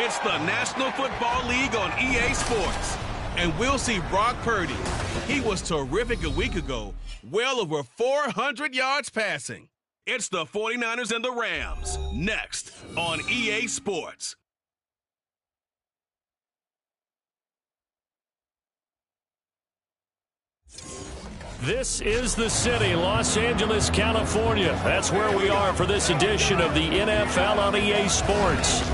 It's the National Football League on EA Sports. And we'll see Brock Purdy. He was terrific a week ago, well over 400 yards passing. It's the 49ers and the Rams, next on EA Sports. This is the city, Los Angeles, California. That's where we are for this edition of the NFL on EA Sports.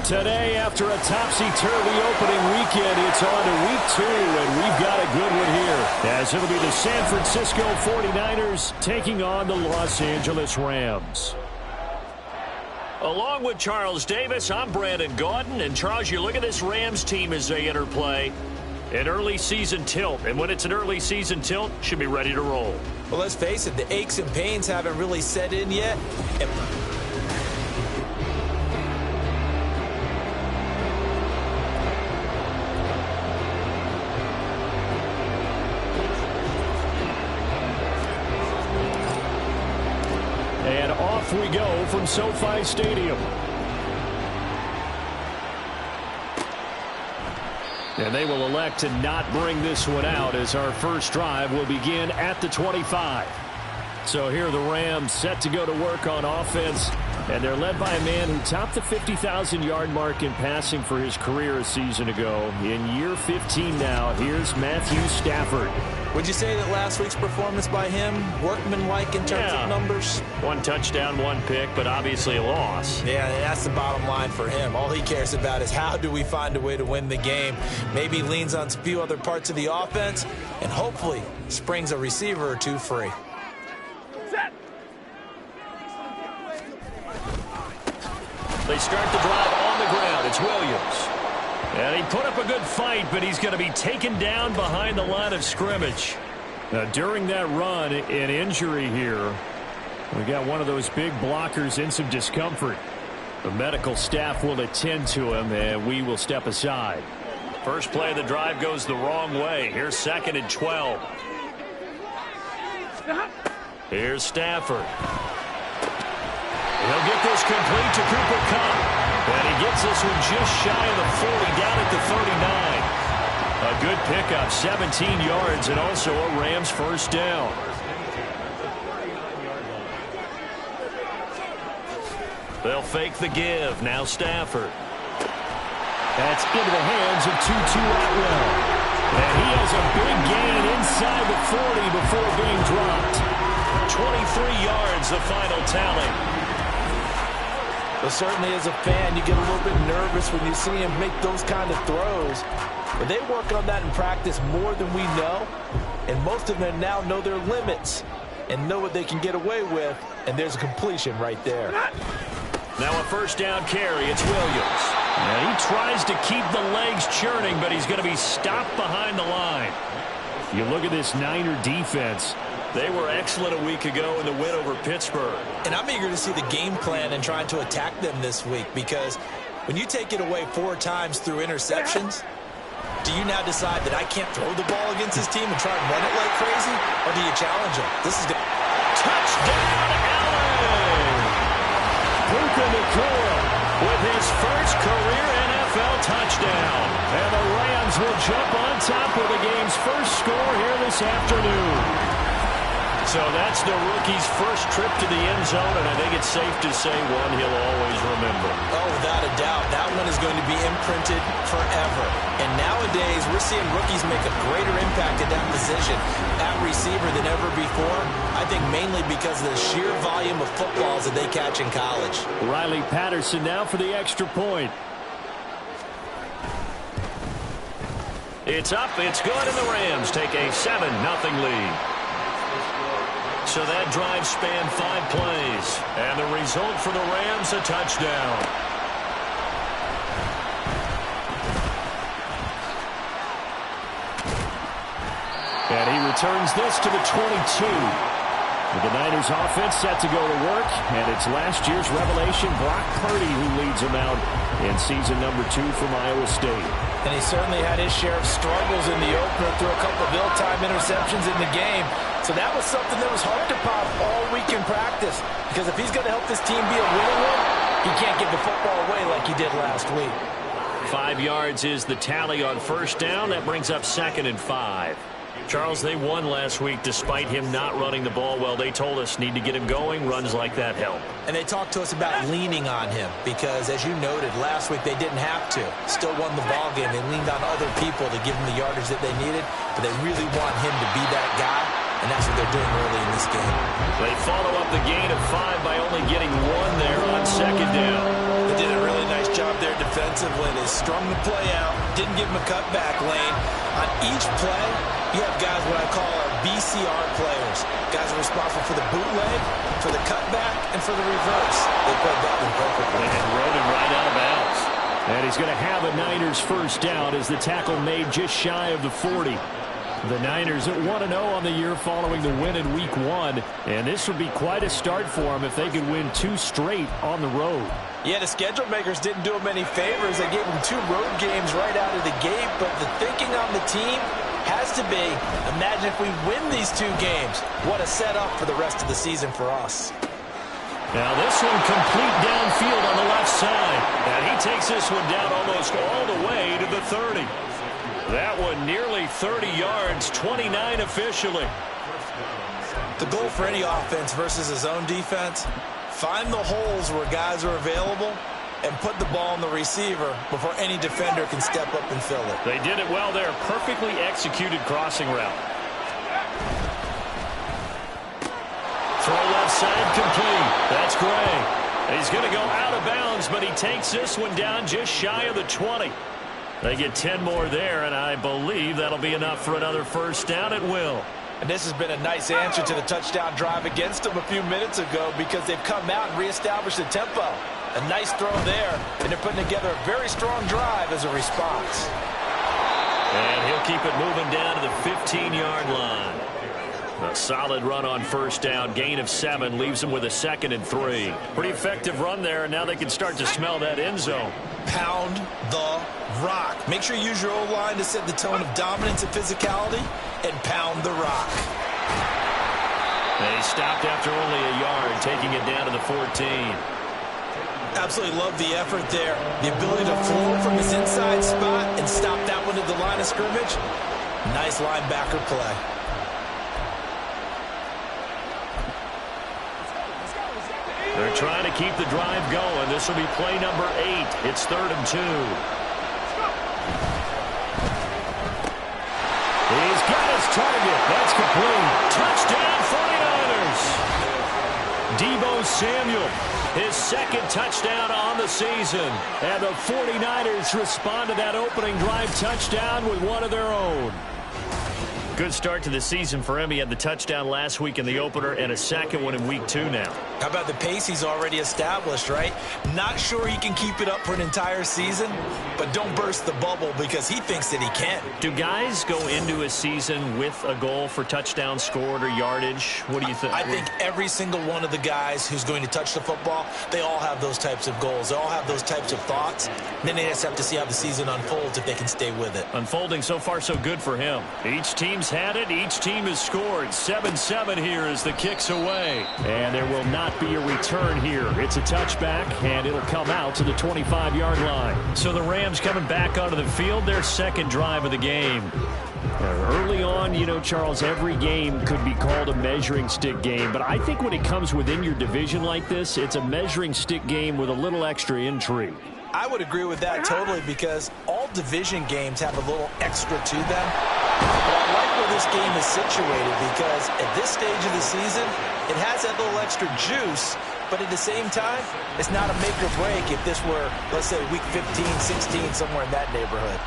Today, after a topsy-turvy opening weekend, it's on to week 2, and we've got a good one here, as it'll be the San Francisco 49ers taking on the Los Angeles Rams. Along with Charles Davis, I'm Brandon Gaudin, and Charles, you look at this Rams team as they enter play. An early season tilt, and when it's an early season tilt, should be ready to roll. Well, let's face it, the aches and pains haven't really set in yet. And off we go from SoFi Stadium. And they will elect to not bring this one out, as our first drive will begin at the 25. So here the Rams set to go to work on offense, and they're led by a man who topped the 50,000-yard mark in passing for his career a season ago. In year 15 now, here's Matthew Stafford. Would you say that last week's performance by him, workmanlike in terms of numbers? 1 touchdown, 1 pick, but obviously a loss. Yeah, that's the bottom line for him. All he cares about is how do we find a way to win the game. Maybe leans on a few other parts of the offense, and hopefully springs a receiver or two free. They start the drive on the ground. It's Williams. And he put up a good fight, but he's going to be taken down behind the line of scrimmage. Now, during that run, an injury here. We got one of those big blockers in some discomfort. The medical staff will attend to him, and we will step aside. First play of the drive goes the wrong way. Here's 2nd and 12. Here's Stafford. He'll get this complete to Cooper Kupp. And he gets this one just shy of the 40, down at the 39. A good pickup, 17 yards, and also a Rams first down. They'll fake the give. Now Stafford. That's into the hands of Tutu Atwell. And he has a big gain inside the 40 before being dropped. 23 yards, the final tally. Well, certainly as a fan, you get a little bit nervous when you see him make those kind of throws. But they work on that in practice more than we know. And most of them now know their limits and know what they can get away with. And there's a completion right there. Now a first down carry. It's Williams. And he tries to keep the legs churning, but he's going to be stopped behind the line. You look at this Niner defense. They were excellent a week ago in the win over Pittsburgh. And I'm eager to see the game plan and trying to attack them this week, because when you take it away 4 times through interceptions, do you now decide that I can't throw the ball against this team and try and run it like crazy? Or do you challenge them? This is touchdown, Allen! Puka Nacua with his first career NFL touchdown. And the Rams will jump on top with the game's first score here this afternoon. So that's the rookie's first trip to the end zone, and I think it's safe to say one he'll always remember. Oh, without a doubt. That one is going to be imprinted forever. And nowadays, we're seeing rookies make a greater impact at that position, at receiver, than ever before. I think mainly because of the sheer volume of footballs that they catch in college. Riley Patterson now for the extra point. It's up, it's good, and the Rams take a 7-0 lead. So that drive spanned 5 plays. And the result for the Rams, a touchdown. And he returns this to the 22. With the Niners offense set to go to work, and it's last year's revelation, Brock Purdy, who leads them out in season number 2 from Iowa State. And he certainly had his share of struggles in the opener, threw a couple of ill-timed interceptions in the game. So that was something that was hard to pop all week in practice, because if he's going to help this team be a winning one, he can't give the football away like he did last week. 5 yards is the tally on first down. That brings up 2nd and 5. Charles, they won last week despite him not running the ball well. They told us need to get him going. Runs like that help. And they talked to us about leaning on him because, as you noted, last week they didn't have to. Still won the ball game. They leaned on other people to give him the yardage that they needed, but they really want him to be that guy, and that's what they're doing early in this game. They follow up the gain of 5 by only getting 1 there on 2nd down. They did a really nice job there defensively. They strung the play out, didn't give him a cutback lane. On each play, you have guys what I call our BCR players. Guys are responsible for the bootleg, for the cutback, and for the reverse. They played that one perfectly. And rode him right out of bounds. And he's going to have a Niners first down as the tackle made just shy of the 40. The Niners at 1-0 on the year following the win in Week 1. And this would be quite a start for them if they could win 2 straight on the road. Yeah, the schedule makers didn't do him any favors. They gave him 2 road games right out of the gate. But the thinking on the team has to be, imagine if we win these 2 games. What a setup for the rest of the season for us. Now this one complete downfield on the left side. And he takes this one down almost all the way to the 30. That one nearly 30 yards, 29 officially. The goal for any offense versus his own defense, find the holes where guys are available and put the ball on the receiver before any defender can step up and fill it. They did it well there. Perfectly executed crossing route. Throw left side complete. That's Gray. He's going to go out of bounds, but he takes this one down just shy of the 20. They get 10 more there, and I believe that'll be enough for another first down at will. And this has been a nice answer to the touchdown drive against them a few minutes ago because they've come out and reestablished the tempo. A nice throw there, and they're putting together a very strong drive as a response. And he'll keep it moving down to the 15-yard line. A solid run on first down. Gain of 7 leaves them with a 2nd and 3. Pretty effective run there, and now they can start to smell that end zone. Pound the rock. Make sure you use your O-line to set the tone of dominance and physicality, and pound the rock. They stopped after only a yard, taking it down to the 14. Absolutely love the effort there. The ability to flow from his inside spot and stop that one at the line of scrimmage. Nice linebacker play. They're trying to keep the drive going. This will be play number 8. It's 3rd and 2. He's got his target. That's complete. Touchdown 49ers. Deebo Samuel, his 2nd touchdown on the season. And the 49ers respond to that opening drive touchdown with one of their own. Good start to the season for him. He had the touchdown last week in the opener and a 2nd one in Week 2 now. How about the pace he's already established, right? Not sure he can keep it up for an entire season, but don't burst the bubble because he thinks that he can. Do guys go into a season with a goal for touchdown scored or yardage? What do you think? I think every single one of the guys who's going to touch the football, they all have those types of goals. They all have those types of thoughts. Then they just have to see how the season unfolds if they can stay with it. Unfolding so far so good for him. Each team's had it. Each team has scored. 7-7 here as the kick's away. And there will not be a return here. It's a touchback, and it'll come out to the 25-yard line. So the Rams coming back onto the field, their 2nd drive of the game. Early on, you know, Charles, every game could be called a measuring stick game. But I think when it comes within your division like this, it's a measuring stick game with a little extra intrigue. I would agree with that totally because all division games have a little extra to them. But I like where this game is situated because at this stage of the season, it has that little extra juice, but at the same time, it's not a make or break if this were, let's say, week 15, 16, somewhere in that neighborhood.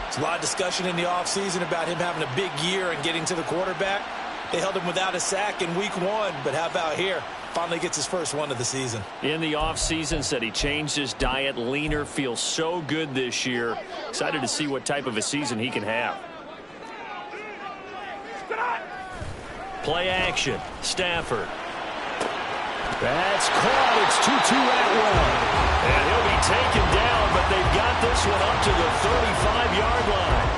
There's a lot of discussion in the offseason about him having a big year and getting to the quarterback. They held him without a sack in week 1, but how about here? Finally gets his first one of the season. In the offseason, said he changed his diet, leaner, feels so good this year. Excited to see what type of a season he can have. Play action. Stafford. That's caught. It's Tutu Atwell. And he'll be taken down, but they've got this one up to the 35-yard line.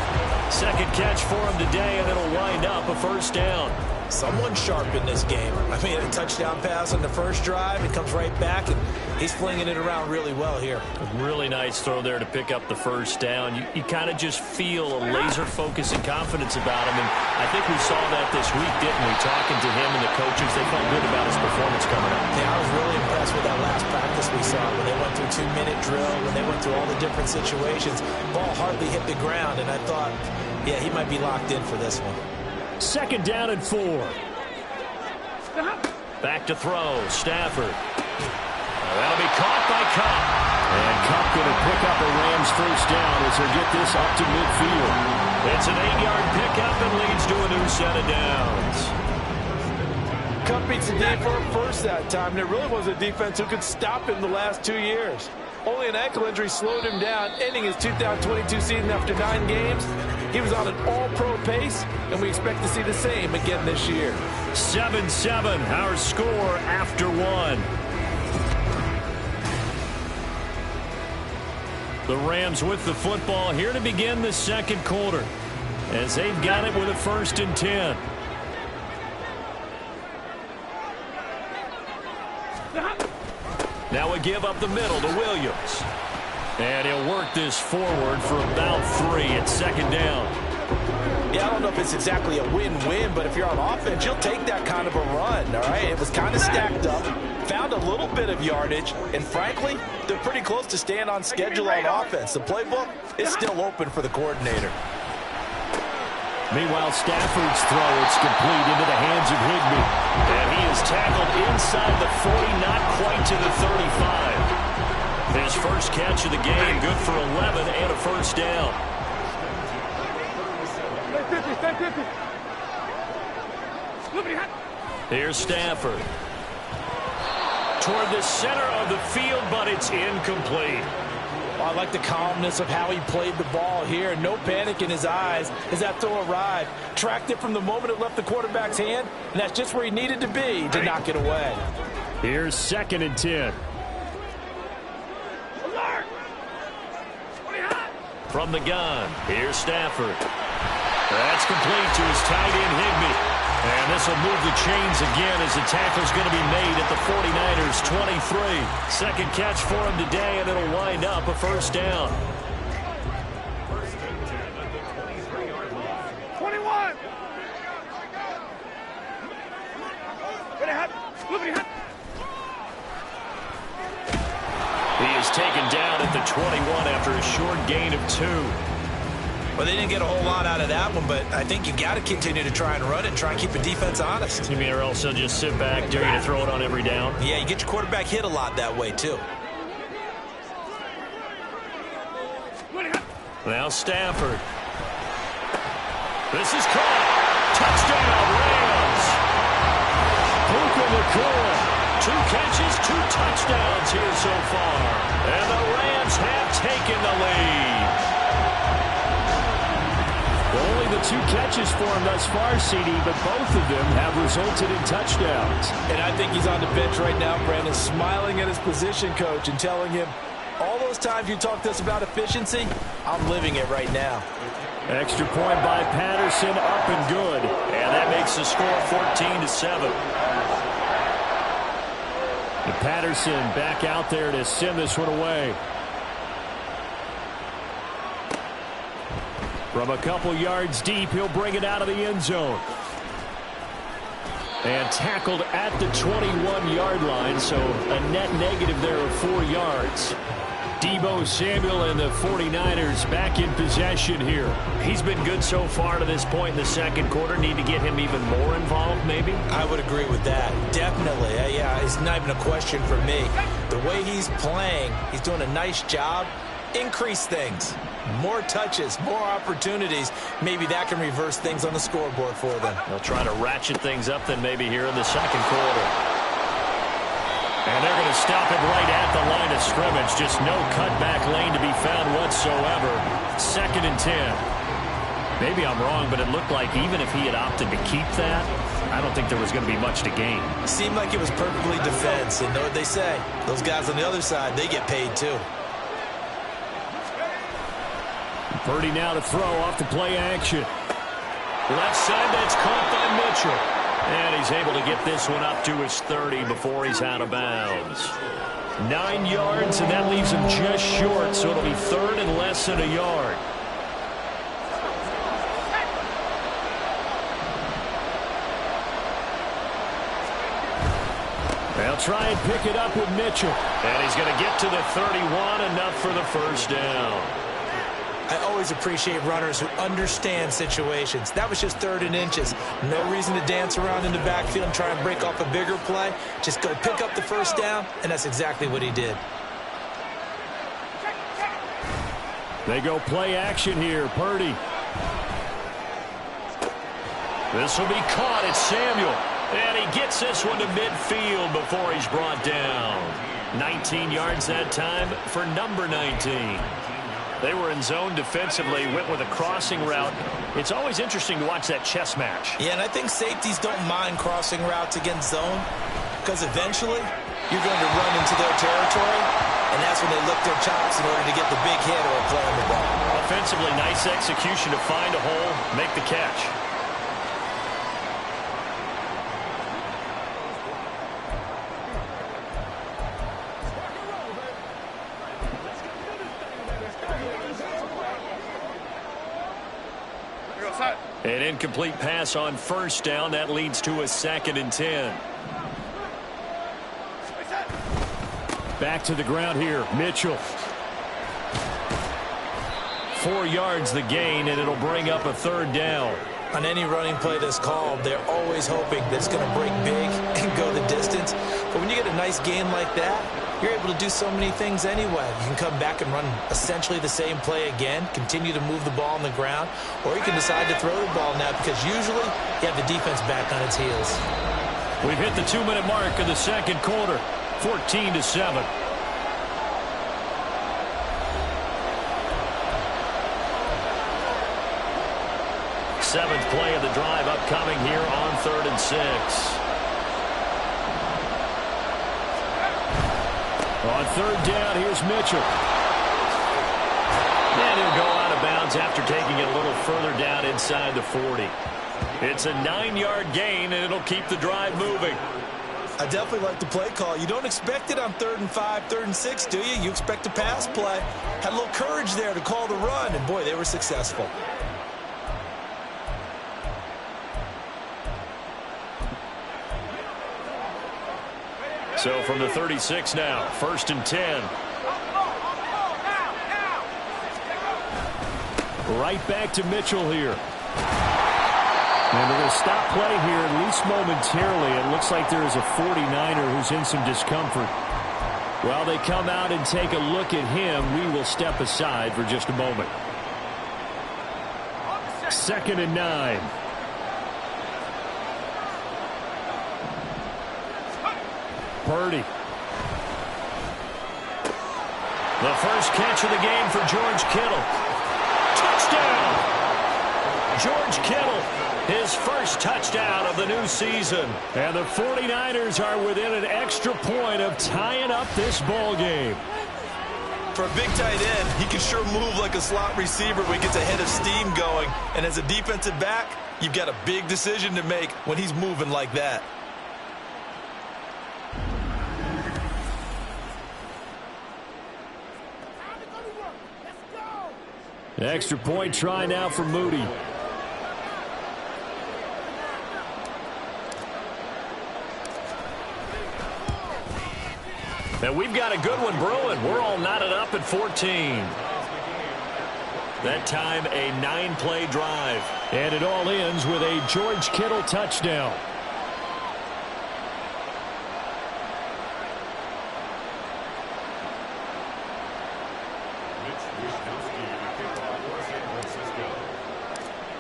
Second catch for him today, and it'll wind up a first down. Someone sharp in this game. I mean, a touchdown pass on the first drive. It comes right back, and he's flinging it around really well here. A really nice throw there to pick up the first down. You kind of just feel a laser focus and confidence about him, and I think we saw that this week, didn't we? Talking to him and the coaches, they felt good about his performance coming up. Yeah, I was really impressed with that last practice we saw when they went through 2-minute drill, when they went through all the different situations. Ball hardly hit the ground, and I thought, yeah, he might be locked in for this one. Second down and 4. Back to throw. Stafford. That'll be caught by Cup. And Cup going to pick up a Rams first down as they get this up to midfield. It's an 8-yard pickup and leads to a new set of downs. Cup beats the D for a first that time. There really was a defense who could stop him the last 2 years. Only an ankle injury slowed him down, ending his 2022 season after 9 games. He was on an all-pro pace, and we expect to see the same again this year. 7-7, our score after 1. The Rams with the football here to begin the second quarter, as they've got it with a 1st and 10. Now a give up the middle to Williams. And he'll work this forward for about 3 at second down. Yeah, I don't know if it's exactly a win-win, but if you're on offense, you'll take that kind of a run, all right? It was kind of stacked up, found a little bit of yardage, and frankly, they're pretty close to staying on schedule on offense. The playbook is still open for the coordinator. Meanwhile, Stafford's throw, it's complete into the hands of Higbee. And he is tackled inside the 40, not quite to the 35. His first catch of the game, good for 11 and a first down. Here's Stafford. Toward the center of the field, but it's incomplete. I like the calmness of how he played the ball here. No panic in his eyes as that throw arrived. Tracked it from the moment it left the quarterback's hand, and that's just where he needed to be to knock it away. Here's 2nd and 10. From the gun, here's Stafford. That's complete to his tight end, Higbee. And this will move the chains again as the tackle's going to be made at the 49ers' 23. Second catch for him today, and it'll wind up a first down. 21. He is taken down at the 21 after a short gain of 2. Well, they didn't get a whole lot out of that one, but I think you've got to continue to try and run it and try and keep the defense honest. You mean, or else they'll just sit back, dare you to throw it on every down? Yeah, you get your quarterback hit a lot that way, too. Now Stafford. This is caught. Touchdown, Rams. Puka Nacua. 2 catches, 2 touchdowns here so far. And the Rams have taken the lead. Only the 2 catches for him thus far, CD, but both of them have resulted in touchdowns. And I think he's on the bench right now, Brandon, smiling at his position coach and telling him, all those times you talked to us about efficiency, I'm living it right now. Extra point by Patterson, up and good. And that makes the score 14-7. And Patterson back out there to send this one away. From a couple yards deep, he'll bring it out of the end zone. And tackled at the 21-yard line, so a net negative there of 4 yards. Deebo Samuel and the 49ers back in possession here. He's been good so far to this point in the second quarter. Need to get him even more involved, maybe? I would agree with that. Definitely. Yeah, it's not even a question for me. The way he's playing, he's doing a nice job. Increase things. More touches, more opportunities. Maybe that can reverse things on the scoreboard for them. They'll try to ratchet things up then maybe here in the second quarter. And they're going to stop it right at the line of scrimmage. Just no cutback lane to be found whatsoever. 2nd and 10. Maybe I'm wrong, but it looked like even if he had opted to keep that, I don't think there was going to be much to gain. It seemed like it was perfectly defense. And know what they say? Those guys on the other side, they get paid too. Purdy now to throw off the play action. Left side, that's caught by Mitchell. And he's able to get this one up to his 30 before he's out of bounds. 9 yards, and that leaves him just short, so it'll be third and less than a yard. They'll try and pick it up with Mitchell. And he's going to get to the 31, enough for the first down. I always appreciate runners who understand situations. That was just 3rd and inches. No reason to dance around in the backfield and try and break off a bigger play. Just go pick up the first down, and that's exactly what he did. They go play action here. Purdy. This will be caught. It's Samuel. And he gets this one to midfield before he's brought down. 19 yards that time for number 19. They were in zone defensively, went with a crossing route. It's always interesting to watch that chess match. Yeah, and I think safeties don't mind crossing routes against zone because eventually you're going to run into their territory, and that's when they lick their chops in order to get the big hit or a play on the ball. Offensively, nice execution to find a hole, make the catch. An incomplete pass on first down. That leads to a 2nd and 10. Back to the ground here. Mitchell. 4 yards the gain, and it'll bring up a 3rd down. On any running play that's called, they're always hoping that it's going to break big and go the distance. But when you get a nice gain like that, you're able to do so many things anyway. You can come back and run essentially the same play again, continue to move the ball on the ground, or you can decide to throw the ball now because usually you have the defense back on its heels. We've hit the 2-minute mark of the second quarter, 14-7. Seventh play of the drive upcoming here on 3rd and 6. On 3rd down, here's Mitchell. And he'll go out of bounds after taking it a little further down inside the 40. It's a 9-yard gain, and it'll keep the drive moving. I definitely like the play call. You don't expect it on 3rd and 5, 3rd and 6, do you? You expect a pass play. Had a little courage there to call the run, and boy, they were successful. So from the 36 now, 1st and 10. Right back to Mitchell here. And we're going to stop play here, at least momentarily. It looks like there is a 49er who's in some discomfort. While they come out and take a look at him, we will step aside for just a moment. 2nd and 9. Purdy. The first catch of the game for George Kittle. Touchdown! George Kittle, his first touchdown of the new season. And the 49ers are within an extra point of tying up this ball game. For a big tight end, he can sure move like a slot receiver when he gets a head of steam going. And as a defensive back, you've got a big decision to make when he's moving like that. Extra point try now for Moody. And we've got a good one brewing. We're all knotted up at 14. That time a 9-play drive. And it all ends with a George Kittle touchdown.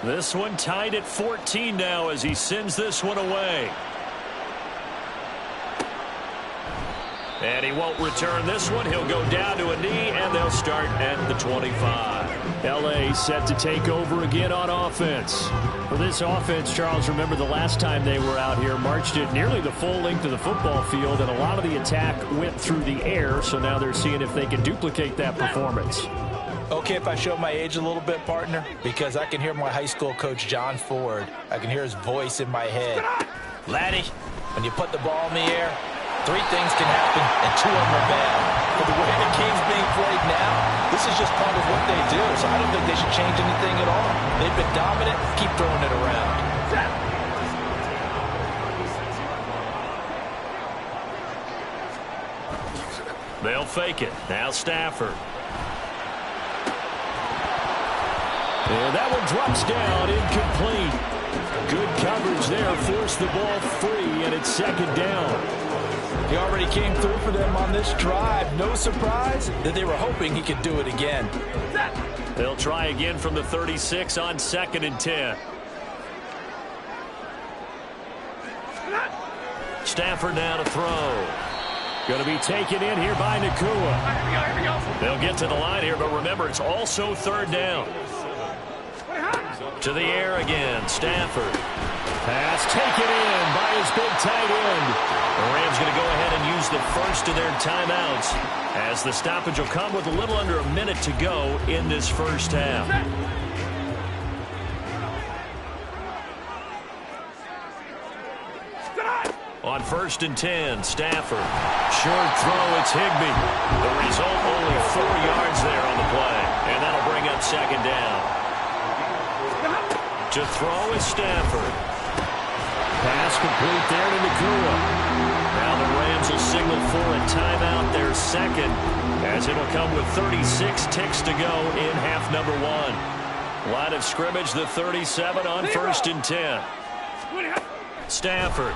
This one tied at 14 now as he sends this one away. And he won't return this one. He'll go down to a knee, and they'll start at the 25. L.A. set to take over again on offense. For this offense, Charles, remember the last time they were out here, marched it nearly the full length of the football field, and a lot of the attack went through the air, so now they're seeing if they can duplicate that performance. Okay, if I show my age a little bit, partner, because I can hear my high school coach, John Ford. I can hear his voice in my head. Laddie, when you put the ball in the air, 3 things can happen, and 2 of them are bad. But the way the game's being played now, this is just part of what they do, so I don't think they should change anything at all. They've been dominant. Keep throwing it around. They'll fake it. Now Stafford. And that one drops down, incomplete. Good coverage there, forced the ball free, and it's 2nd down. He already came through for them on this drive. No surprise that they were hoping he could do it again. They'll try again from the 36 on 2nd and 10. Stafford now to throw. Going to be taken in here by Nakua. They'll get to the line here, but remember, it's also 3rd down. To the air again, Stafford. Pass taken in by his big tight end. The Rams going to go ahead and use the first of their timeouts, as the stoppage will come with a little under a minute to go in this first half. On 1st and 10, Stafford. Short throw, it's Higbee. The result, only 4 yards there on the play, and that'll bring up 2nd down. To throw is Stafford. Pass complete there to Nakua. Now the Rams will signal for a timeout, their 2nd, as it'll come with 36 ticks to go in half number 1. Line of scrimmage, the 37 on 1st and 10. Stafford.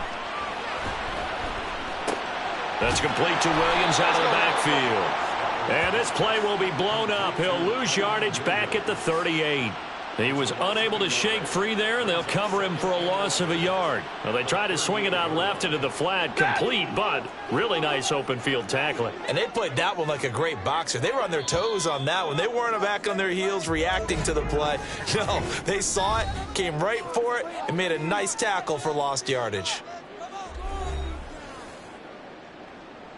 That's complete to Williams out of the backfield. And this play will be blown up. He'll lose yardage back at the 38. He was unable to shake free there, and they'll cover him for a loss of a yard. Well, they tried to swing it out left into the flat, complete, but really nice open field tackling. And they played that one like a great boxer. They were on their toes on that one. They weren't back on their heels reacting to the play. No, they saw it, came right for it, and made a nice tackle for lost yardage.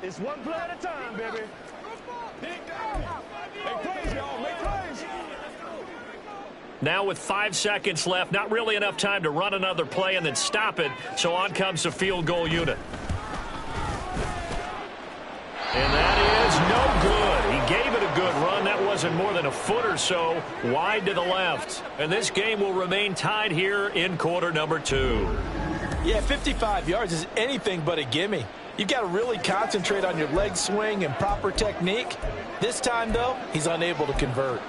It's one play at a time, baby. Make plays, y'all. Make plays. Now with 5 seconds left, not really enough time to run another play and then stop it, so on comes the field goal unit. And that is no good. He gave it a good run. That wasn't more than a foot or so wide to the left. And this game will remain tied here in quarter number 2. Yeah, 55 yards is anything but a gimme. You've got to really concentrate on your leg swing and proper technique. This time, though, he's unable to convert.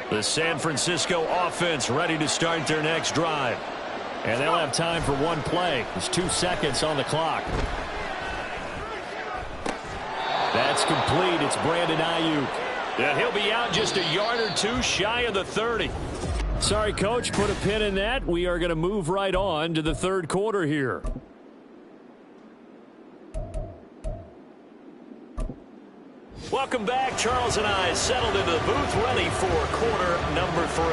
The San Francisco offense ready to start their next drive. And they'll have time for one play. There's 2 seconds on the clock. That's complete. It's Brandon Ayuk. And he'll be out just a yard or 2 shy of the 30. Sorry, Coach, put a pin in that. We are going to move right on to the 3rd quarter here. Welcome back. Charles and I settled into the booth, ready for quarter number 3.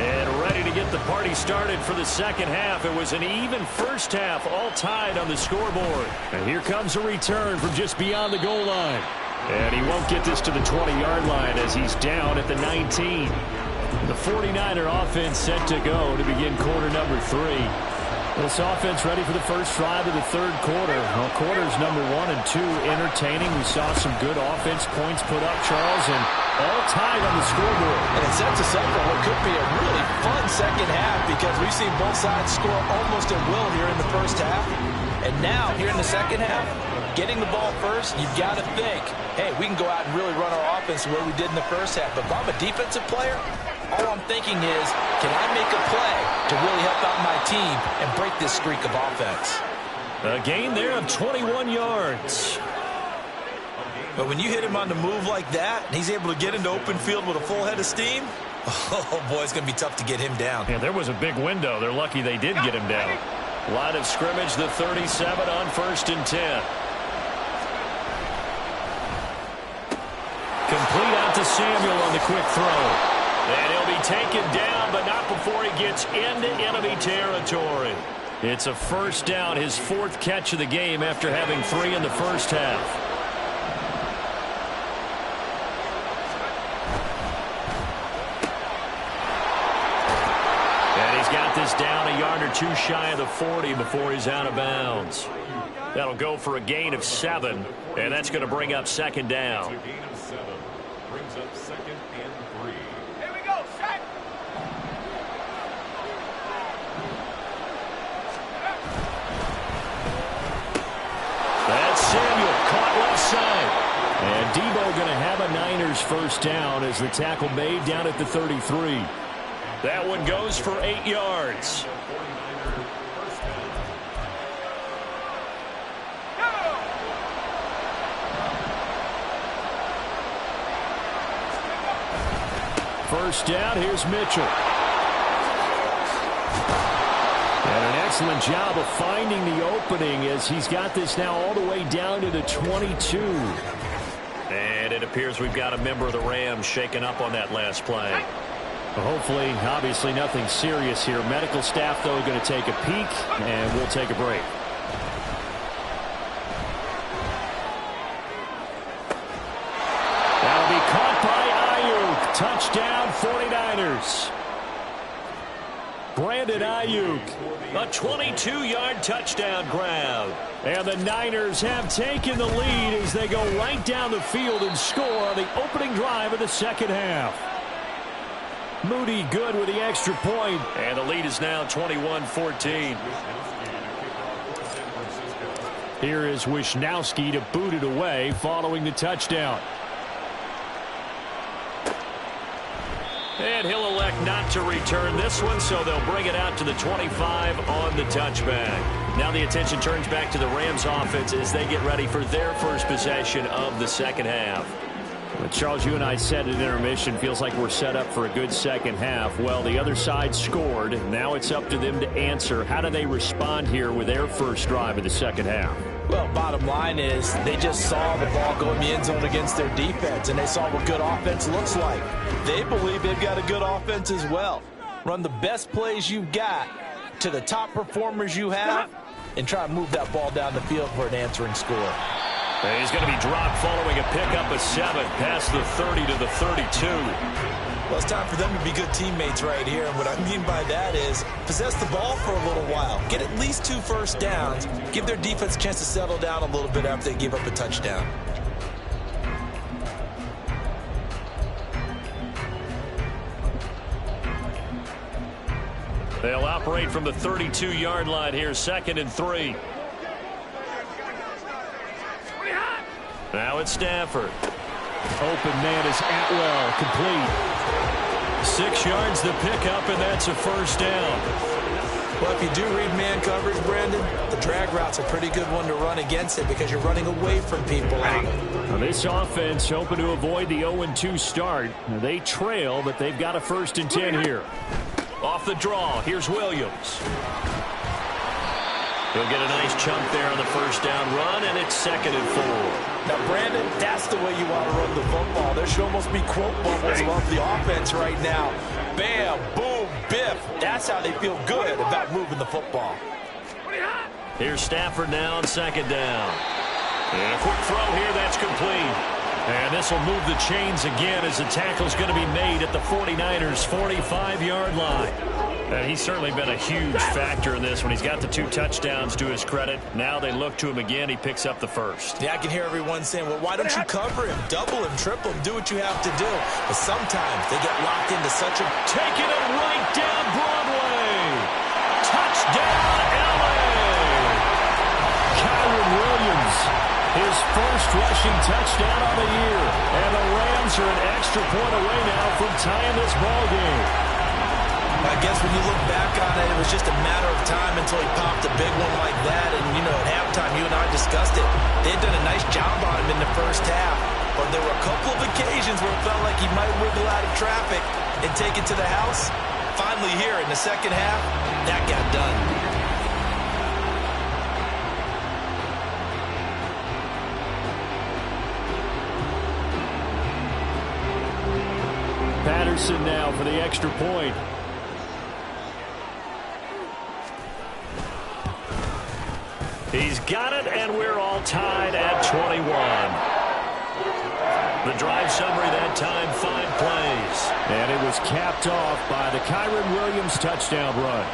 And ready to get the party started for the 2nd half. It was an even first half, all tied on the scoreboard. And here comes a return from just beyond the goal line. And he won't get this to the 20-yard line as he's down at the 19. The 49er offense set to go to begin quarter number 3. This offense ready for the first drive of the 3rd quarter. Well, quarters number 1 and 2 entertaining. We saw some good offense points put up, Charles, and all tied on the scoreboard. And it sets us up for what could be a really fun 2nd half because we've seen both sides score almost at will here in the first half. And now, here in the 2nd half, getting the ball first, you've got to think, hey, we can go out and really run our offense the way we did in the first half. But if I'm a defensive player, all I'm thinking is, can I make a play to really help out my team and break this streak of offense? A gain there of 21 yards. But when you hit him on the move like that, and he's able to get into open field with a full head of steam, oh, boy, it's going to be tough to get him down. Yeah, there was a big window. They're lucky they did get him down. Line of scrimmage, the 37 on 1st and 10. Complete out to Samuel on the quick throw. And he'll be taken down, but not before he gets into enemy territory. It's a first down, his 4th catch of the game after having 3 in the first half. And he's got this down a yard or 2 shy of the 40 before he's out of bounds. That'll go for a gain of 7, and that's going to bring up 2nd down. Brings up 2nd and 3. Here we go, set. That's Samuel caught left side. And Debo going to have a Niners first down as the tackle made down at the 33. That one goes for 8 yards. First down, here's Mitchell. And an excellent job of finding the opening as he's got this now all the way down to the 22. And it appears we've got a member of the Rams shaken up on that last play. Well, hopefully, obviously nothing serious here. Medical staff, though, going to take a peek, and we'll take a break. That'll be caught by Ayuk. Touchdown, 49ers. Brandon Ayuk, a 22-yard touchdown grab. And the Niners have taken the lead as they go right down the field and score on the opening drive of the second half. Moody good with the extra point, and the lead is now 21-14. Here is Wisnowski to boot it away following the touchdown. And he'll elect not to return this one, so they'll bring it out to the 25 on the touchback. Now the attention turns back to the Rams offense as they get ready for their first possession of the second half. Well, Charles, you and I said at intermission, feels like we're set up for a good second half. Well, the other side scored. Now it's up to them to answer. How do they respond here with their first drive of the second half? Well, bottom line is they just saw the ball go in the end zone against their defense, and they saw what good offense looks like. They believe they've got a good offense as well. Run the best plays you've got to the top performers you have and try to move that ball down the field for an answering score. And he's going to be dropped following a pickup of 7 past the 30 to the 32. Well, it's time for them to be good teammates right here. And what I mean by that is possess the ball for a little while. Get at least 2 first downs. Give their defense a chance to settle down a little bit after they give up a touchdown. They'll operate from the 32-yard line here, 2nd and 3. Now it's Stafford. Open man is Atwell, complete. 6 yards the pickup, and that's a first down. Well, if you do read man coverage, Brandon, the drag route's a pretty good one to run against it because you're running away from people out. Now this offense hoping to avoid the 0-2 start. Now they trail, but they've got a 1st and 10 here. Off the draw, here's Williams. He'll get a nice chunk there on the first down run, and it's 2nd and 4. Now, Brandon, that's the way you want to run the football. There should almost be quote bubbles above the offense right now. Bam, boom, biff. That's how they feel good about moving the football. Here's Stafford now on 2nd down. And a quick throw here, that's complete. And this will move the chains again as the tackle's going to be made at the 49ers' 45-yard line. And he's certainly been a huge factor in this when he's got the 2 touchdowns to his credit. Now they look to him again. He picks up the first. Yeah, I can hear everyone saying, well, why don't you cover him, double him, triple him, do what you have to do. But sometimes they get locked into such a... Taking it right down Broadway. Touchdown, L.A. Kyron Williams, his first rushing touchdown of the year. And the Rams are an extra point away now from tying this ball game. I guess when you look back on it, it was just a matter of time until he popped a big one like that. And, you know, at halftime, you and I discussed it. They had done a nice job on him in the first half. But there were a couple of occasions where it felt like he might wiggle out of traffic and take it to the house. Finally here in the second half, that got done. Williamson now for the extra point. He's got it, and we're all tied at 21. The drive summary that time, 5 plays. And it was capped off by the Kyren Williams touchdown run.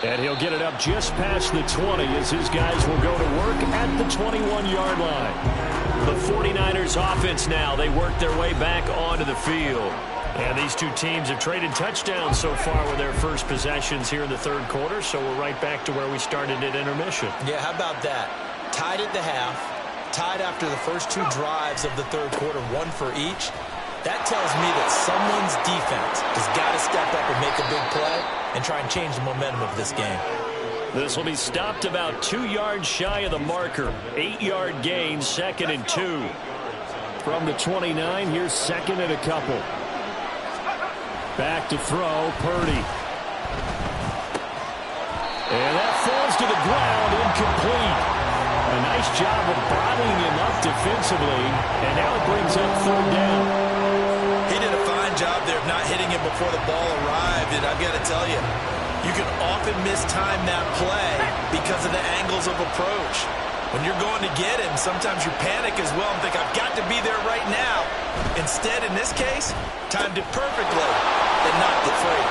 And he'll get it up just past the 20 as his guys will go to work at the 21-yard line. The 49ers offense now, they work their way back onto the field. And these two teams have traded touchdowns so far with their first possessions here in the third quarter, so we're right back to where we started at intermission. Yeah, how about that? Tied at the half, tied after the first 2 drives of the third quarter, 1 for each. That tells me that someone's defense has got to step up and make a big play and try and change the momentum of this game. This will be stopped about 2 yards shy of the marker. 8-yard gain, 2nd and 2. From the 29, here's 2nd and a couple. Back to throw, Purdy. And that falls to the ground, incomplete. A nice job of bottling him up defensively, and now it brings up 3rd down. He did a fine job there of not hitting him before the ball arrived, and I've got to tell you, you can often mistime that play because of the angles of approach. When you're going to get him, sometimes you panic as well and think, I've got to be there right now. Instead, in this case, timed it perfectly and knocked it free.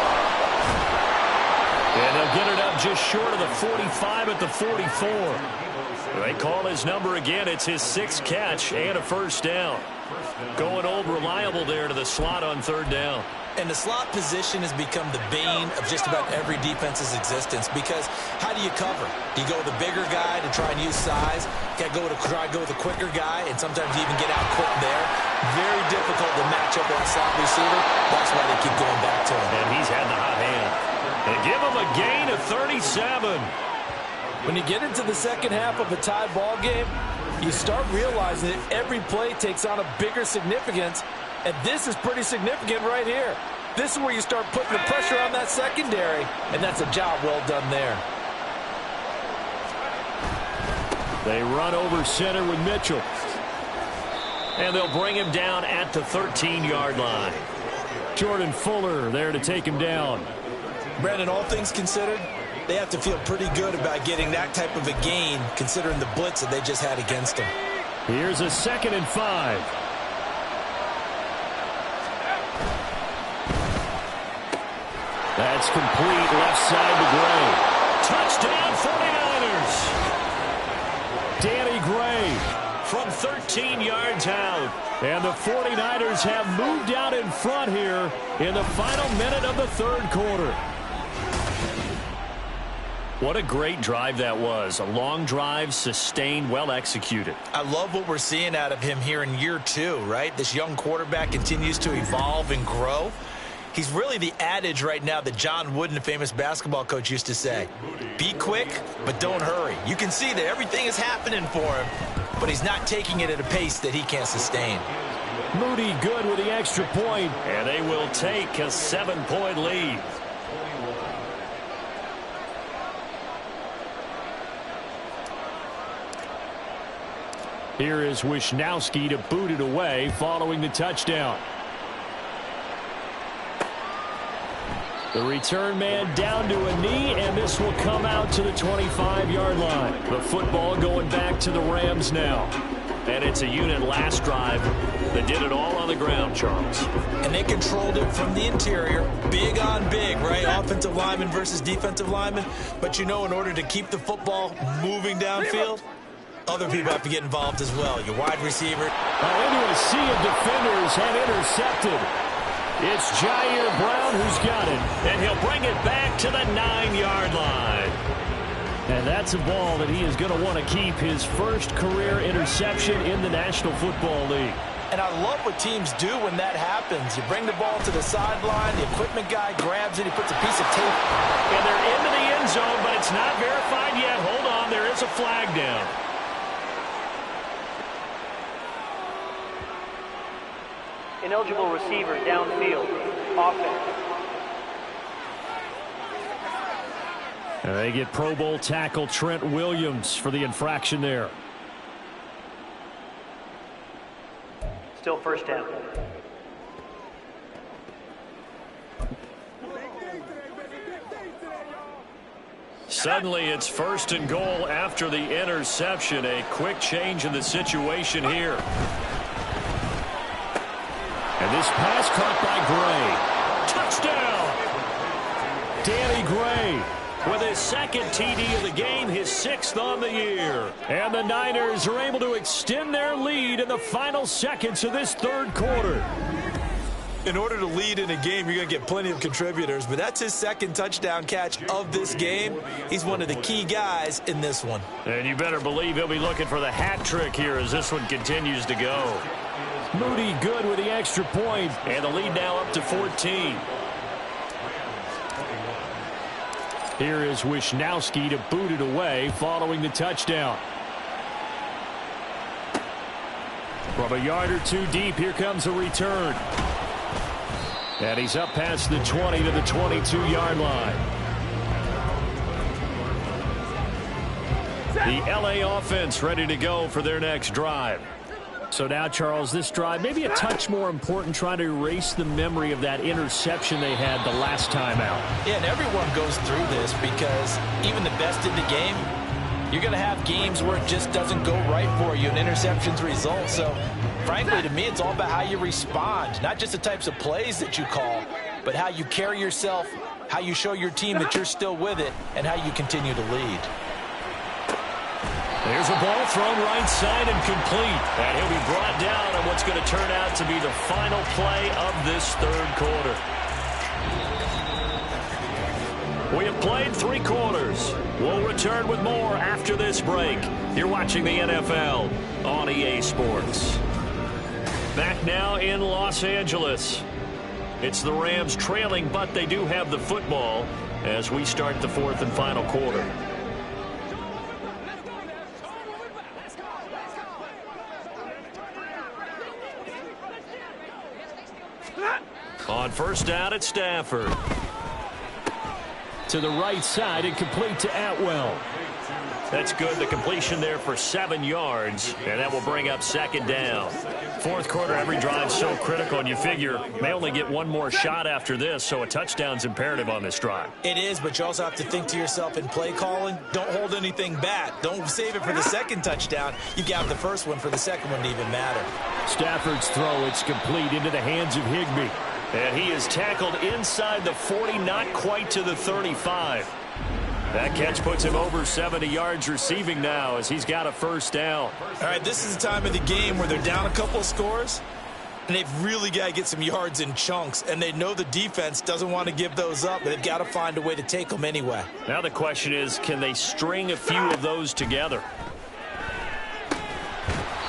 And they'll get it up just short of the 45 at the 44. They call his number again. It's his 6th catch and a 1st down. Going old reliable there to the slot on 3rd down. And the slot position has become the bane of just about every defense's existence because how do you cover? Do you go with a bigger guy to try and use size? Got to try to go with a quicker guy and sometimes you even get out quick there. Very difficult to match up with a slot receiver. That's why they keep going back to him. And he's had the hot hand. They give him a gain of 37. When you get into the second half of a tied ball game, you start realizing that every play takes on a bigger significance, and this is pretty significant right here. This is where you start putting the pressure on that secondary, and that's a job well done there. They run over center with Mitchell. And they'll bring him down at the 13-yard line. Jordan Fuller there to take him down. Brandon, all things considered, they have to feel pretty good about getting that type of a gain considering the blitz that they just had against them. Here's a 2nd and 5. That's complete left side to Gray. Touchdown 49ers. Danny Gray from 13 yards out. And the 49ers have moved out in front here in the final minute of the third quarter. What a great drive that was. A long drive, sustained, well executed. I love what we're seeing out of him here in year 2, right? This young quarterback continues to evolve and grow. He's really the adage right now that John Wooden, the famous basketball coach, used to say. Be quick, but don't hurry. You can see that everything is happening for him, but he's not taking it at a pace that he can't sustain. Moody good with the extra point, and they will take a 7-point lead. Here is Wisnowski to boot it away following the touchdown. The return man down to a knee, and this will come out to the 25-yard line. The football going back to the Rams now. And it's a unit last drive that did it all on the ground, Charles. And they controlled it from the interior. Big on big, right? Offensive lineman versus defensive lineman. But you know, in order to keep the football moving downfield, other people have to get involved as well. Your wide receiver. Into a sea of defenders and intercepted. It's Jair Brown who's got it. And he'll bring it back to the 9-yard line. And that's a ball that he is going to want to keep, his first career interception in the National Football League. And I love what teams do when that happens. You bring the ball to the sideline, the equipment guy grabs it, he puts a piece of tape. And they're into the end zone, but it's not verified yet. Hold on, there is a flag down. Ineligible receiver downfield. Offense. And they get Pro Bowl tackle Trent Williams for the infraction there. Still first down. Suddenly it's 1st and goal after the interception. A quick change in the situation here. And this pass caught by Gray. Touchdown! Danny Gray with his 2nd TD of the game, his 6th on the year. And the Niners are able to extend their lead in the final seconds of this 3rd quarter. In order to lead in a game, you're going to get plenty of contributors, but that's his 2nd touchdown catch of this game. He's one of the key guys in this one. And you better believe he'll be looking for the hat trick here as this one continues to go. Moody good with the extra point, and the lead now up to 14. Here is Wisnowski to boot it away following the touchdown. From a yard or 2 deep, here comes a return. And he's up past the 20 to the 22-yard line. The LA offense ready to go for their next drive. So now, Charles, this drive maybe a touch more important, trying to erase the memory of that interception they had the last time out. Yeah, and everyone goes through this because even the best in the game, you're going to have games where it just doesn't go right for you, and interceptions result. So, frankly, to me, it's all about how you respond, not just the types of plays that you call, but how you carry yourself, how you show your team that you're still with it, and how you continue to lead. There's a ball thrown right side and complete. And he'll be brought down on what's going to turn out to be the final play of this 3rd quarter. We have played 3 quarters. We'll return with more after this break. You're watching the NFL on EA Sports. Back now in Los Angeles. It's the Rams trailing, but they do have the football as we start the 4th and final quarter. On 1st down at Stafford. To the right side and complete to Atwell. That's good. The completion there for 7 yards, and that will bring up 2nd down. 4th quarter, every drive so critical, and you figure may only get one more shot after this, so a touchdown's imperative on this drive. It is, but you also have to think to yourself in play calling, don't hold anything back. Don't save it for the 2nd touchdown. You got the 1st one for the 2nd one to even matter. Stafford's throw, it's complete into the hands of Higbee. And he is tackled inside the 40, not quite to the 35. That catch puts him over 70 yards receiving now as he's got a 1st down. All right, this is the time of the game where they're down a couple of scores, and they've really got to get some yards in chunks, and they know the defense doesn't want to give those up, but they've got to find a way to take them anyway. Now the question is, can they string a few of those together?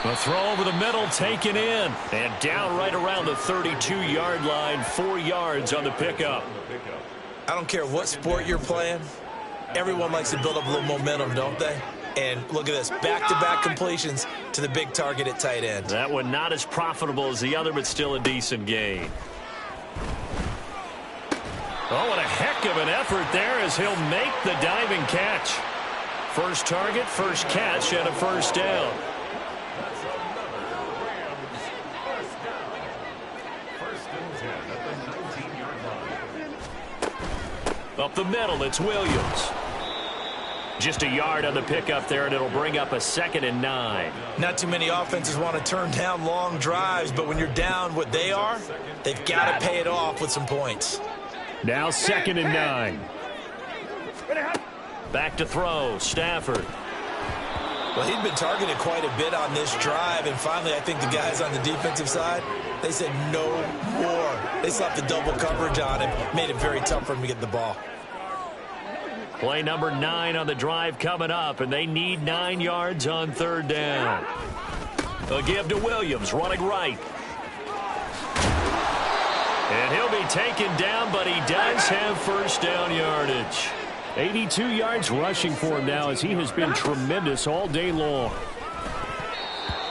A throw over the middle, taken in, and down right around the 32-yard line, 4 yards on the pickup. I don't care what sport you're playing. Everyone likes to build up a little momentum, don't they? And look at this, back-to-back completions to the big target at tight end. That one not as profitable as the other, but still a decent gain. Oh, what a heck of an effort there as he'll make the diving catch. 1st target, 1st catch, and a 1st down. Up the middle, it's Williams. Just a yard on the pickup there, and it'll bring up a 2nd and 9. Not too many offenses want to turn down long drives, but when you're down what they are, they've got to pay it off with some points. Now 2nd and 9. Back to throw, Stafford. Well, he'd been targeted quite a bit on this drive, and finally I think the guys on the defensive side, they said no more. They slapped the double coverage on him, made it very tough for him to get the ball. Play number 9 on the drive coming up, and they need 9 yards on 3rd down. A give to Williams, running right. And he'll be taken down, but he does have 1st down yardage. 82 yards rushing for him now as he has been tremendous all day long.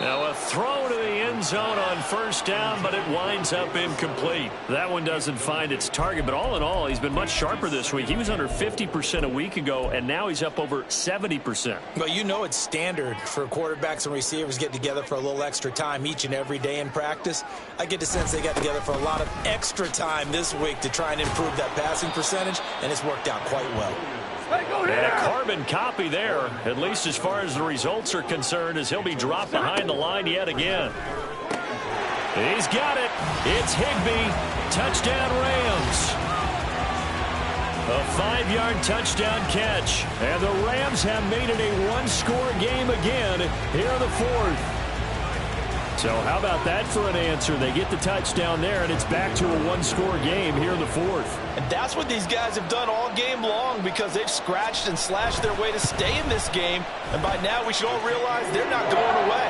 Now a throw to the end zone on first down, but it winds up incomplete. That one doesn't find its target, but all in all, he's been much sharper this week. He was under 50% a week ago, and now he's up over 70%. Well, you know it's standard for quarterbacks and receivers get together for a little extra time each and every day in practice. I get the sense they got together for a lot of extra time this week to try and improve that passing percentage, and it's worked out quite well. And a carbon copy there, at least as far as the results are concerned, as he'll be dropped behind the line yet again. He's got it. It's Higbee. Touchdown Rams. A 5-yard touchdown catch. And the Rams have made it a one-score game again here in the fourth. So how about that for an answer? They get the touchdown there, and it's back to a one-score game here in the fourth. And that's what these guys have done all game long because they've scratched and slashed their way to stay in this game. And by now, we should all realize they're not going away.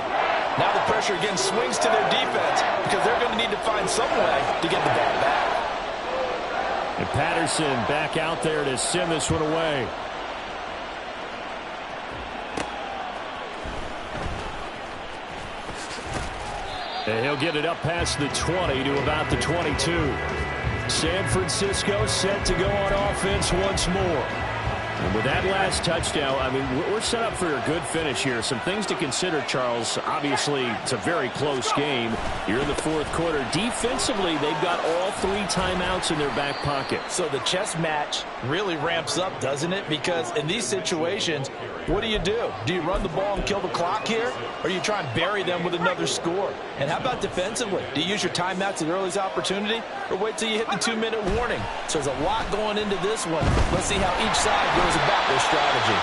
Now the pressure again swings to their defense because they're going to need to find some way to get the ball back. And Patterson back out there to send this one away. And he'll get it up past the 20 to about the 22. San Francisco set to go on offense once more. And with that last touchdown, I mean, we're set up for a good finish here. Some things to consider, Charles. Obviously, it's a very close game. You're in the fourth quarter. Defensively, they've got all 3 timeouts in their back pocket. So the chess match really ramps up, doesn't it? Because in these situations, what do? Do you run the ball and kill the clock here? Or do you try and bury them with another score? And how about defensively? Do you use your timeouts at earliest opportunity? Or wait till you hit the 2-minute warning? So there's a lot going into this one. Let's see how each side goes about their strategy.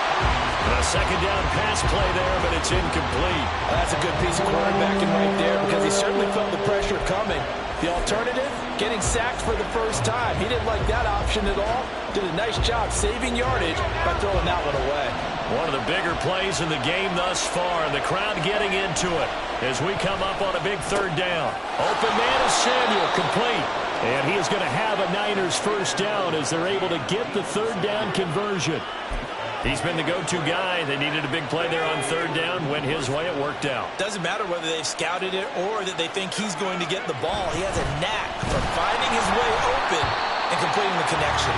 A second down pass play there, but it's incomplete. That's a good piece of quarterbacking right there because he certainly felt the pressure coming. The alternative, getting sacked for the first time. He didn't like that option at all. Did a nice job saving yardage by throwing that one away. One of the bigger plays in the game thus far, and the crowd getting into it as we come up on a big third down. Open man is Samuel, complete. And he is going to have a Niners first down as they're able to get the third down conversion. He's been the go-to guy. They needed a big play there on third down. Went his way. It worked out. Doesn't matter whether they've scouted it or that they think he's going to get the ball. He has a knack for finding his way open and completing the connection.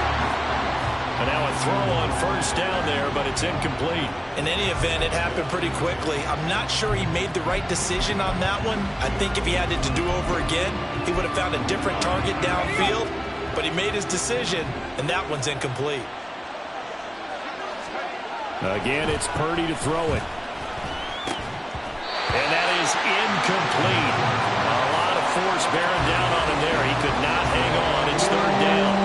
And now a throw on first down there, but it's incomplete. In any event, it happened pretty quickly. I'm not sure he made the right decision on that one. I think if he had it to do over again, he would have found a different target downfield. But he made his decision, and that one's incomplete. Again, it's Purdy to throw it. And that is incomplete. A lot of force bearing down on him there. He could not hang on. It's third down.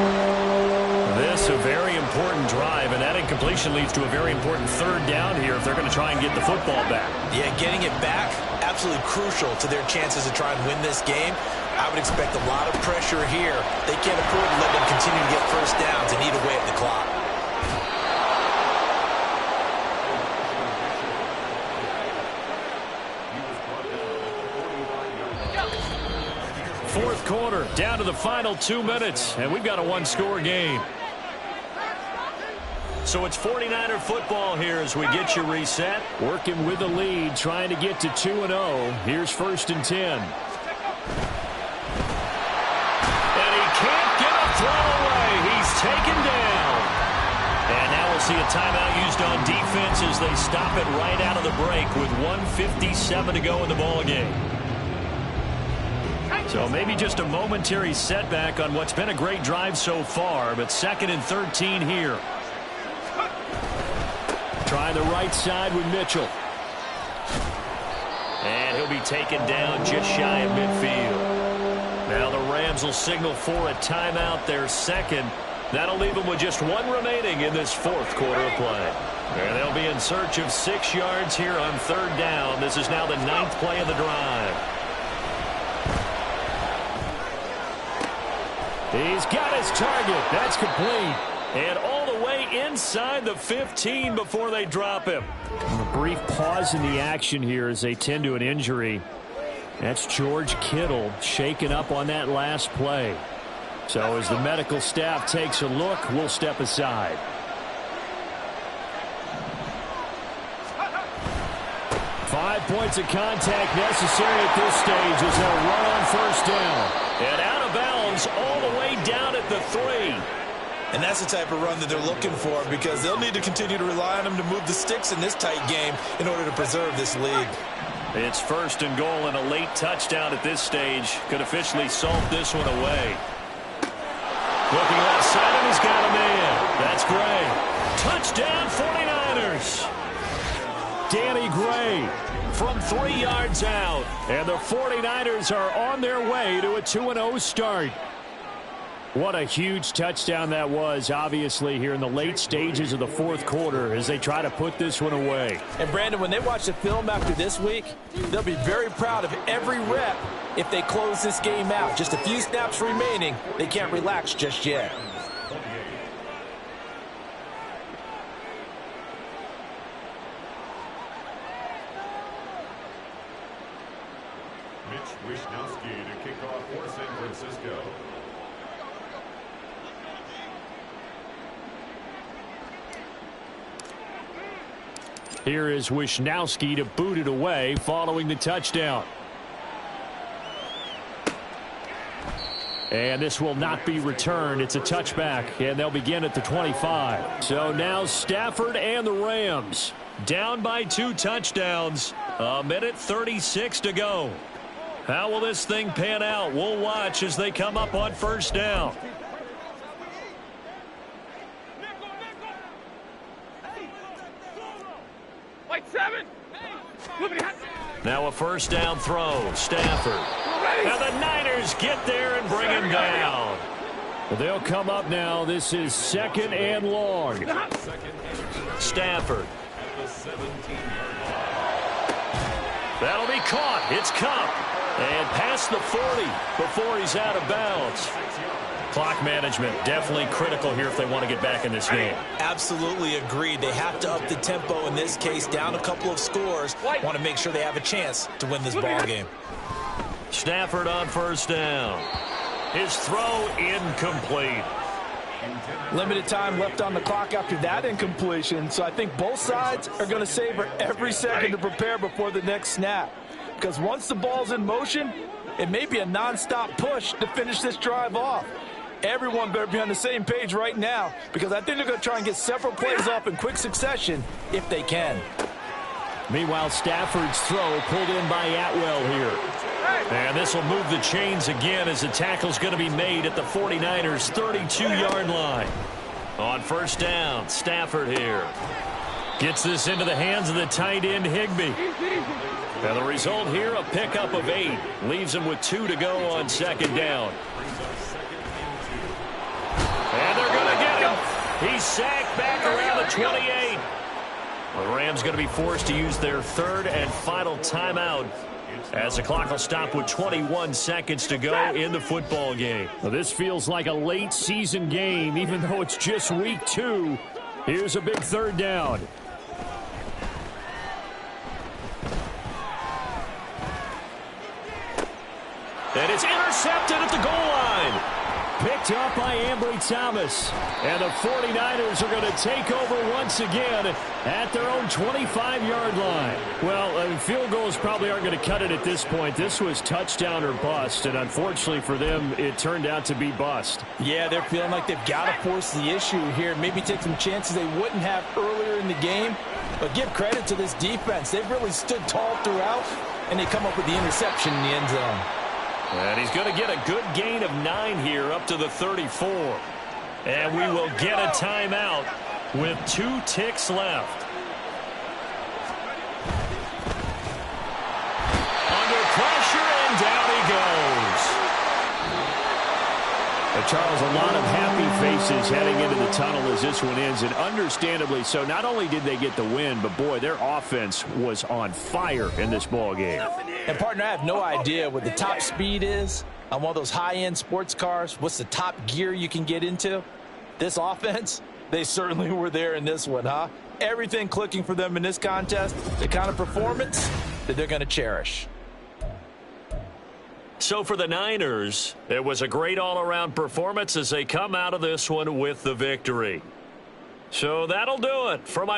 This a very important drive, and that incompletion leads to a very important third down here if they're going to try and get the football back. Yeah, getting it back, absolutely crucial to their chances to try and win this game. I would expect a lot of pressure here. They can't afford to let them continue to get first downs and eat away at the clock. Fourth quarter, down to the final 2 minutes, and we've got a one-score game. So it's 49er football here as we get you reset. Working with the lead, trying to get to 2-0. Here's first and 10. And he can't get a throw away. He's taken down. And now we'll see a timeout used on defense as they stop it right out of the break with 1:57 to go in the ballgame. So maybe just a momentary setback on what's been a great drive so far, but 2nd and 13 here. Try the right side with Mitchell. And he'll be taken down just shy of midfield. Now the Rams will signal for a timeout, their second. That'll leave them with just one remaining in this fourth quarter of play. And they'll be in search of 6 yards here on third down. This is now the 9th play of the drive. He's got his target. That's complete. And all the way inside the 15 before they drop him. A brief pause in the action here as they tend to an injury. That's George Kittle shaken up on that last play. So as the medical staff takes a look, we'll step aside. 5 points of contact necessary at this stage as they'll run on first down. And out of bounds all the way down at the 3. And that's the type of run that they're looking for, because they'll need to continue to rely on him to move the sticks in this tight game in order to preserve this lead. It's first and goal, and a late touchdown at this stage could officially solve this one away. Looking left side, and he's got a man. That's Gray. Touchdown 49ers. Danny Gray from 3 yards out. And the 49ers are on their way to a 2-0 start. What a huge touchdown that was, obviously, here in the late stages of the fourth quarter as they try to put this one away. And, Brandon, when they watch the film after this week, they'll be very proud of every rep if they close this game out. Just a few snaps remaining. They can't relax just yet. Mitch Wishnowsky to kick off for San Francisco. Here is Wishnowsky to boot it away following the touchdown. And this will not be returned. It's a touchback, and they'll begin at the 25. So now Stafford and the Rams down by 2 touchdowns. 1:36 to go. How will this thing pan out? We'll watch as they come up on first down. Now a first down throw. Stafford. Now the Niners get there and bring him down. They'll come up now. This is 2nd and long. Stafford. That'll be caught. It's Cup. And past the 40 before he's out of bounds. Clock management definitely critical here if they want to get back in this game. Absolutely agreed. They have to up the tempo in this case, down a couple of scores. Want to make sure they have a chance to win this ball game. Stafford on first down. His throw incomplete. Limited time left on the clock after that incompletion, so I think both sides are going to savor every second to prepare before the next snap. Because once the ball's in motion, it may be a non-stop push to finish this drive off. Everyone better be on the same page right now, because I think they're going to try and get several plays off in quick succession if they can. Meanwhile, Stafford's throw pulled in by Atwell here. And this will move the chains again as the tackle's going to be made at the 49ers' 32-yard line. On first down, Stafford here. Gets this into the hands of the tight end, Higbee. And the result here, a pickup of 8. Leaves him with 2 to go on second down. And they're going to get him. He's sacked back around the 28. The Rams going to be forced to use their 3rd and final timeout as the clock will stop with 21 seconds to go in the football game. Well, this feels like a late season game, even though it's just week 2. Here's a big 3rd down. And it's intercepted at the goal line. Picked up by Ambry Thomas. And the 49ers are going to take over once again at their own 25-yard line. Well, field goals probably aren't going to cut it at this point. This was touchdown or bust, and unfortunately for them, it turned out to be bust. Yeah, they're feeling like they've got to force the issue here. Maybe take some chances they wouldn't have earlier in the game. But give credit to this defense. They've really stood tall throughout, and they come up with the interception in the end zone. And he's going to get a good gain of 9 here up to the 34. And we will get a timeout with 2 ticks left. Under pressure, and down he goes. Charles, a lot of happy faces heading into the tunnel as this one ends, and understandably so. Not only did they get the win, but boy, their offense was on fire in this ball game. And partner, I have no idea what the top speed is on one of those high-end sports cars. What's the top gear you can get into? This offense, they certainly were there in this one, huh? Everything clicking for them in this contest, the kind of performance that they're going to cherish. So for the Niners, it was a great all-around performance as they come out of this one with the victory. So that'll do it for my